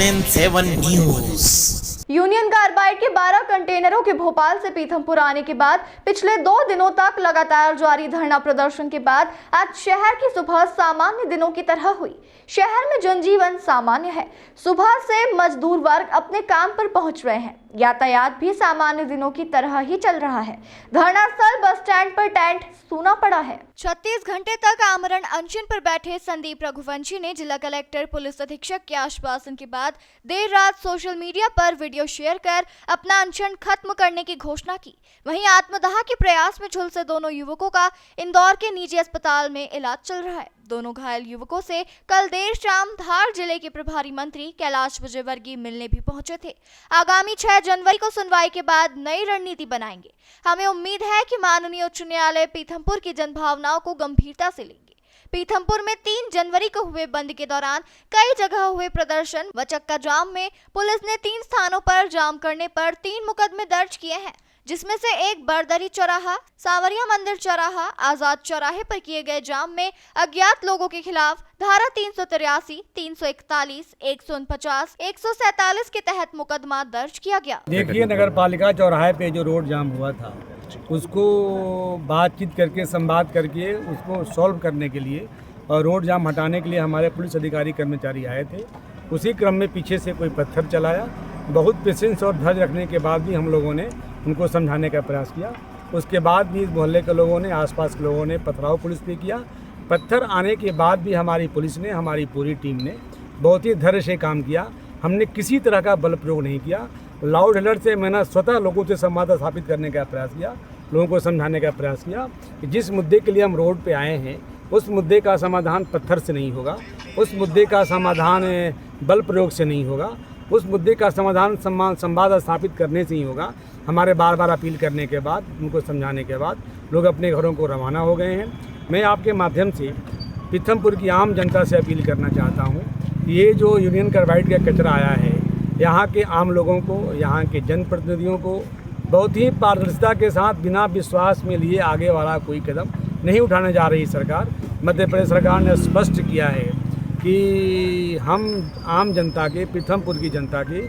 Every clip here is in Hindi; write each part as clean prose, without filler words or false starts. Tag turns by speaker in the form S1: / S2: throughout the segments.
S1: NN7 news.
S2: यूनियन कार्बाइड के 12 कंटेनरों के भोपाल से पीथमपुर आने के बाद पिछले 2 दिनों तक लगातार जारी धरना प्रदर्शन के बाद आज शहर की सुबह सामान्य दिनों की तरह हुई। शहर में जनजीवन सामान्य है। सुबह से मजदूर वर्ग अपने काम पर पहुंच रहे हैं। यातायात भी सामान्य दिनों की तरह ही चल रहा है। धरना स्थल बस स्टैंड पर टेंट सूना पड़ा है। 36 घंटे तक आमरण अनशन पर बैठे संदीप रघुवंशी ने जिला कलेक्टर पुलिस अधीक्षक के आश्वासन के बाद देर रात सोशल मीडिया पर वीडियो शेयर कर अपना अनशन खत्म करने की घोषणा की। वहीं आत्मदाह के प्रयास में झुलसे दोनों युवकों का इंदौर के निजी अस्पताल में इलाज चल रहा है। दोनों घायल युवकों से कल देर शाम धार जिले के प्रभारी मंत्री कैलाश विजयवर्गीय मिलने भी पहुंचे थे। आगामी 6 जनवरी को सुनवाई के बाद नई रणनीति बनाएंगे। हमें उम्मीद है कि माननीय उच्च न्यायालय पीथमपुर की जनभावनाओं को गंभीरता से लेंगे। पीथमपुर में 3 जनवरी को हुए बंद के दौरान कई जगह हुए प्रदर्शन व चक्का जाम में पुलिस ने 3 स्थानों पर जाम करने पर 3 मुकदमे दर्ज किए हैं, जिसमें से एक बरदरी चौराहा, सावरिया मंदिर चौराहा, आजाद चौराहे पर किए गए जाम में अज्ञात लोगों के खिलाफ धारा 383, 341, 149, 147 के तहत मुकदमा दर्ज किया गया।
S3: देखिए, नगर पालिका चौराहे पे जो रोड जाम हुआ था उसको बातचीत करके, संवाद करके उसको सॉल्व करने के लिए और रोड जाम हटाने के लिए हमारे पुलिस अधिकारी कर्मचारी आए थे। उसी क्रम में पीछे से कोई पत्थर चलाया। बहुत पेशेंस और धैर्य रखने के बाद भी हम लोगों ने उनको समझाने का प्रयास किया। उसके बाद भी इस मोहल्ले के लोगों ने, आसपास के लोगों ने पथराव पुलिस पे किया। पत्थर आने के बाद भी हमारी पुलिस ने, हमारी पूरी टीम ने बहुत ही धैर्य से काम किया। हमने किसी तरह का बल प्रयोग नहीं किया। लाउड अलर्ट से मैंने स्वतः लोगों से संवाद स्थापित करने का प्रयास किया, लोगों को समझाने का प्रयास किया कि जिस मुद्दे के लिए हम रोड पे आए हैं उस मुद्दे का समाधान पत्थर से नहीं होगा, उस मुद्दे का समाधान बल प्रयोग से नहीं होगा, उस मुद्दे का समाधान संवाद स्थापित करने से ही होगा। हमारे बार बार अपील करने के बाद, उनको समझाने के बाद लोग अपने घरों को रवाना हो गए हैं। मैं आपके माध्यम से पीथमपुर की आम जनता से अपील करना चाहता हूँ कि ये जो यूनियन कार्बाइड का कचरा आया है, यहाँ के आम लोगों को, यहाँ के जनप्रतिनिधियों को बहुत ही पारदर्शिता के साथ बिना विश्वास में लिए आगे वाला कोई कदम नहीं उठाने जा रही सरकार। मध्य प्रदेश सरकार ने स्पष्ट किया है कि हम आम जनता के, पीथमपुर की जनता के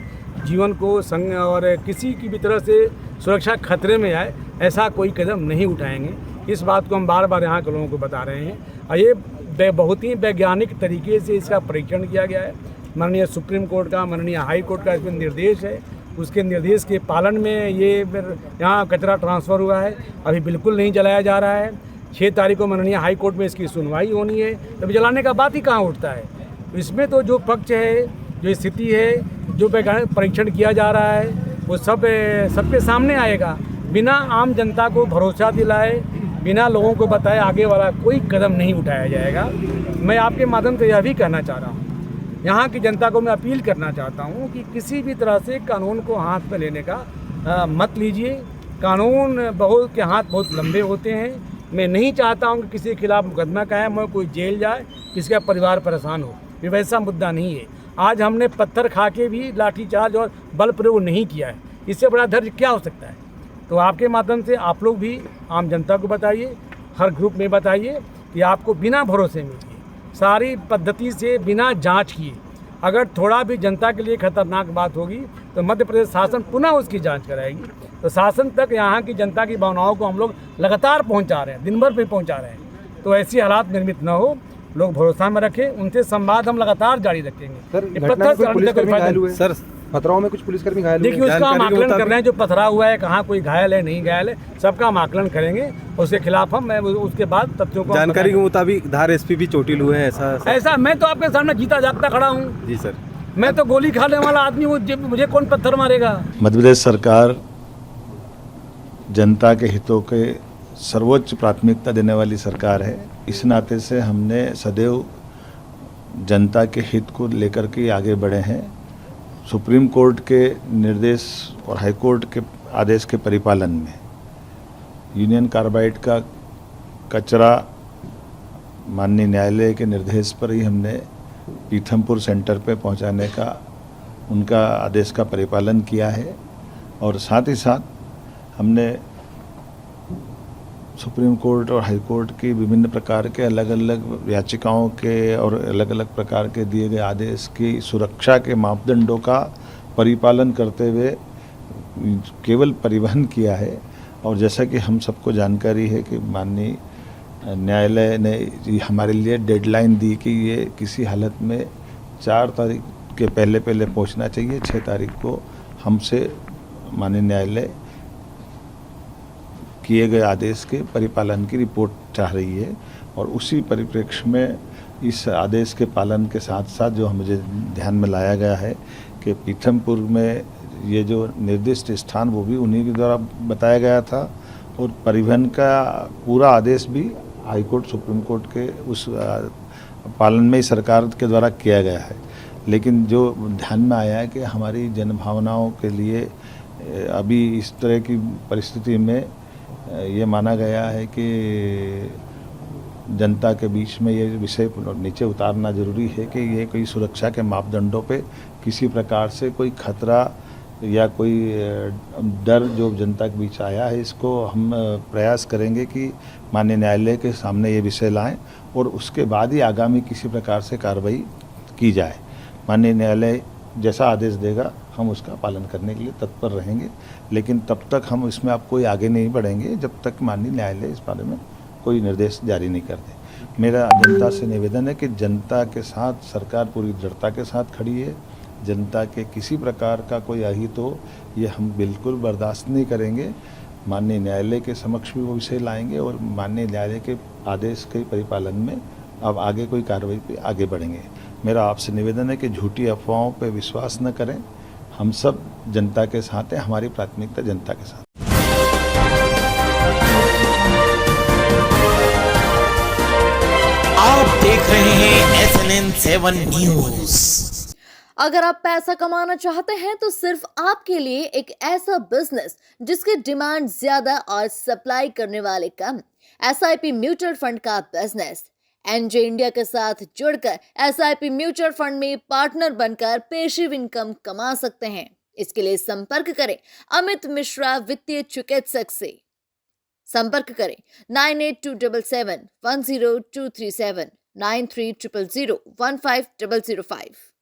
S3: जीवन को संग और किसी की भी तरह से सुरक्षा खतरे में आए ऐसा कोई कदम नहीं उठाएंगे। इस बात को हम बार बार यहाँ के लोगों को बता रहे हैं और ये बहुत ही वैज्ञानिक तरीके से इसका परीक्षण किया गया है। माननीय सुप्रीम कोर्ट का, माननीय हाई कोर्ट का इसमें निर्देश है। उसके निर्देश के पालन में ये यहाँ कचरा ट्रांसफ़र हुआ है। अभी बिल्कुल नहीं जलाया जा रहा है। 6 तारीख को माननीय हाई कोर्ट में इसकी सुनवाई होनी है। तब जलाने का बात ही कहाँ उठता है। इसमें तो जो पक्ष है, जो स्थिति है, जो परीक्षण किया जा रहा है वो सबके सामने आएगा। बिना आम जनता को भरोसा दिलाए, बिना लोगों को बताए आगे वाला कोई कदम नहीं उठाया जाएगा। मैं आपके माध्यम से यह भी कहना चाह रहा हूँ, यहाँ की जनता को मैं अपील करना चाहता हूँ कि किसी भी तरह से कानून को हाथ में लेने का मत लीजिए। कानून के हाथ बहुत लंबे होते हैं। मैं नहीं चाहता हूँ कि किसी के खिलाफ मुकदमा कायम हो, कोई जेल जाए, किसी का परिवार परेशान हो। ये वैसा मुद्दा नहीं है। आज हमने पत्थर खा के भी लाठीचार्ज और बल प्रयोग नहीं किया है। इससे बड़ा धैर्य क्या हो सकता है। तो आपके माध्यम से आप लोग भी आम जनता को बताइए, हर ग्रुप में बताइए कि आपको बिना भरोसे में, सारी पद्धति से बिना जांच किए अगर थोड़ा भी जनता के लिए खतरनाक बात होगी तो मध्य प्रदेश शासन पुनः उसकी जांच कराएगी। तो शासन तक यहाँ की जनता की भावनाओं को हम लोग लगातार पहुँचा रहे हैं, दिन भर पे पहुँचा रहे हैं। तो ऐसी हालात निर्मित न हो, लोग भरोसा में रखें, उनसे संवाद हम लगातार जारी रखेंगे।
S4: सर, पथराव में कुछ पुलिसकर्मी घायल हुए।
S3: देखिए, उसका हम आकलन कर रहे हैं। जो पथरा हुआ है, कहाँ कोई घायल है, नहीं घायल है, सबका हम आकलन करेंगे। उसके खिलाफ हम उसके बाद तथ्यों को,
S4: जानकारी के मुताबिक धार एसपी भी चोटिल हुए हैं। ऐसा
S3: मैं तो आपके सामने जीता जागता खड़ा हूँ।
S4: जी सर,
S3: मैं तो गोली खाने वाला आदमी हूँ, मुझे कौन पत्थर मारेगा।
S5: मध्य प्रदेश सरकार जनता के हितों के सर्वोच्च प्राथमिकता देने वाली सरकार है। इस नाते से हमने सदैव जनता के हित को लेकर के आगे बढ़े हैं। सुप्रीम कोर्ट के निर्देश और हाई कोर्ट के आदेश के परिपालन में यूनियन कार्बाइड का कचरा माननीय न्यायालय के निर्देश पर ही हमने पीथमपुर सेंटर पे पहुंचाने का, उनका आदेश का परिपालन किया है। और साथ ही साथ हमने सुप्रीम कोर्ट और हाई कोर्ट की विभिन्न प्रकार के अलग अलग याचिकाओं के और अलग अलग प्रकार के दिए गए आदेश की सुरक्षा के मापदंडों का परिपालन करते हुए केवल परिवहन किया है। और जैसा कि हम सबको जानकारी है कि माननीय न्यायालय ने हमारे लिए डेडलाइन दी कि ये किसी हालत में 4 तारीख के पहले पहुंचना चाहिए। 6 तारीख को हमसे माननीय न्यायालय किए गए आदेश के परिपालन की रिपोर्ट चाह रही है और उसी परिप्रेक्ष्य में इस आदेश के पालन के साथ साथ जो मुझे ध्यान में लाया गया है कि पीथमपुर में ये जो निर्दिष्ट स्थान वो भी उन्हीं के द्वारा बताया गया था और परिवहन का पूरा आदेश भी हाई कोर्ट सुप्रीम कोर्ट के उस पालन में ही सरकार के द्वारा किया गया है। लेकिन जो ध्यान में आया है कि हमारी जनभावनाओं के लिए अभी इस तरह की परिस्थिति में ये माना गया है कि जनता के बीच में ये विषय नीचे उतारना जरूरी है कि ये कोई सुरक्षा के मापदंडों पे किसी प्रकार से कोई खतरा या कोई डर जो जनता के बीच आया है, इसको हम प्रयास करेंगे कि माननीय न्यायालय के सामने ये विषय लाएं और उसके बाद ही आगामी किसी प्रकार से कार्रवाई की जाए। माननीय न्यायालय जैसा आदेश देगा हम उसका पालन करने के लिए तत्पर रहेंगे, लेकिन तब तक हम इसमें अब कोई आगे नहीं बढ़ेंगे जब तक माननीय न्यायालय इस बारे में कोई निर्देश जारी नहीं करते। मेरा जनता से निवेदन है कि जनता के साथ सरकार पूरी दृढ़ता के साथ खड़ी है। जनता के किसी प्रकार का कोई अहित हो ये हम बिल्कुल बर्दाश्त नहीं करेंगे। माननीय न्यायालय के समक्ष भी वो विषय लाएंगे और माननीय न्यायालय के आदेश के परिपालन में अब आगे कोई कार्रवाई पे आगे बढ़ेंगे। मेरा आपसे निवेदन है कि झूठी अफवाहों पे विश्वास न करें। हम सब जनता के साथ हैं, हमारी प्राथमिकता जनता के साथ।
S1: आप देख रहे हैं SNN7 न्यूज।
S6: अगर आप पैसा कमाना चाहते हैं तो सिर्फ आपके लिए एक ऐसा बिजनेस जिसकी डिमांड ज्यादा और सप्लाई करने वाले कम, SIP म्यूचुअल फंड का बिजनेस। एनजे इंडिया के साथ जुड़कर SIP म्यूचुअल फंड में पार्टनर बनकर पेशिव इनकम कमा सकते हैं। इसके लिए संपर्क करें अमित मिश्रा वित्तीय चिकित्सक से। संपर्क करें 9827710237 9300015005।